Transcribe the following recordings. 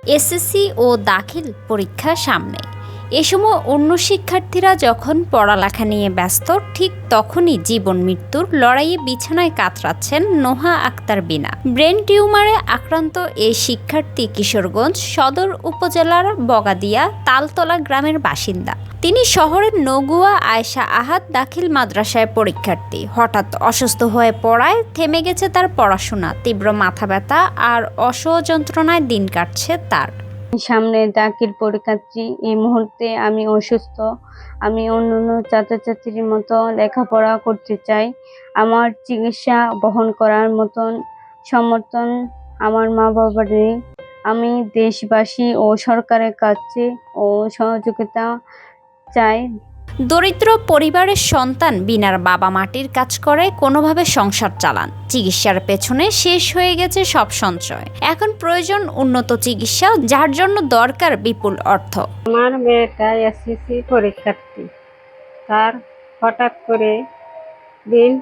SSC ও দাখিল পরীক্ষা সামনে। এ সময় অন্য শিক্ষার্থীরা যখন পড়ালেখা নিয়ে ব্যস্ত, ঠিক তখনই জীবন মৃত্যুর লড়াইয়ে বিছানায় কাতরাচ্ছেন নোহা আক্তার বিনা। ব্রেন টিউমারে আক্রান্ত এই শিক্ষার্থী কিশোরগঞ্জ সদর উপজেলার বগাদিয়া তালতলা গ্রামের বাসিন্দা। তিনি শহরের নগুয়া আয়েশা আহাদ দাখিল মাদ্রাসায় পরীক্ষার্থী। হঠাৎ অসুস্থ হয়ে পড়ায় থেমে গেছে তার পড়াশোনা। তীব্র মাথা ব্যথা আর অসহ্য যন্ত্রণায় দিন কাটছে তার। সামনে দাখিল পরীক্ষার্থী, এই মুহূর্তে আমি অসুস্থ। আমি অন্যান্য ছাত্রছাত্রীর মতো লেখাপড়া করতে চাই। আমার চিকিৎসা বহন করার মতন সমর্থন আমার মা বাবার নেই। আমি দেশবাসী ও সরকারের কাছে সহযোগিতা চাই। দরিদ্র পরিবারের সন্তান বিনার বাবা মাটির কাজ করে কোনোভাবে সংসার চালান। চিকিৎসার পেছনে শেষ হয়ে গেছে সব সঞ্চয়। এখন প্রয়োজন উন্নত চিকিৎসা, যার জন্য দরকার বিপুল অর্থ। আমার মেয়েটা এসএসসি পরীক্ষার্থী। তার হঠাৎ করে ব্রেন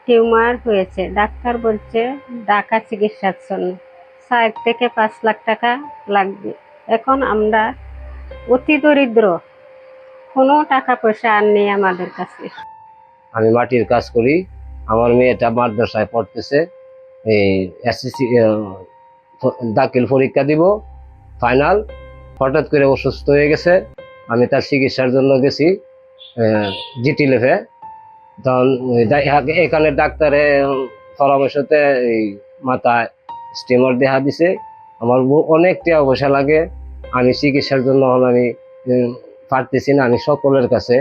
টিউমার হয়েছে। ডাক্তার বলছে ঢাকা চিকিৎসার জন্য 4 থেকে 5 লাখ টাকা লাগবে। এখন আমরা অতি দরিদ্র, কোনো টাকা পয়সা আর নেই আমাদের কাছে। আমি মাটির কাজ করি। আমার মেয়েটা মাদ্রাসায় পড়তেছে। এই এসএসসি দাখিল পরীক্ষা দিব, ফাইনাল। হঠাৎ করে অসুস্থ হয়ে গেছে। আমি তার চিকিৎসার জন্য গেছি জিটি লেভে। তখন এখানে ডাক্তারে পরামর্শতে এই মাথায় স্টিমার দেখা দিছে। আমার অনেক টাকা পয়সা লাগে। আমি চিকিৎসার জন্য আমি পারতেছি না। আমি সকলের কাছে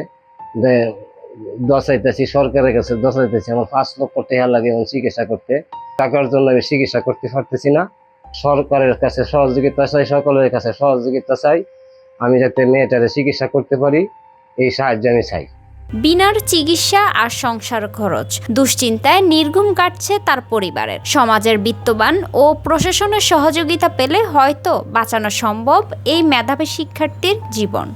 দশাইতেছি, সরকারের কাছে দশাইতেছি। আমার 5 লক্ষ টাকা লাগে এবং চিকিৎসা করতে। টাকার জন্য আমি চিকিৎসা করতে পারতেছি না। সরকারের কাছে সহযোগিতা চাই, সকলের কাছে সহযোগিতা চাই। আমি যাতে মেয়েটারে চিকিৎসা করতে পারি, এই সাহায্য আমি চাই। বিনার চিকিৎসা আর সংসার খরচ, দুশ্চিন্তায় নির্ঘুম কাটছে তার পরিবারের। সমাজের বিত্তবান ও প্রশাসনের সহযোগিতা পেলে হয়তো বাঁচানো সম্ভব এই মেধাবী শিক্ষার্থীর জীবন।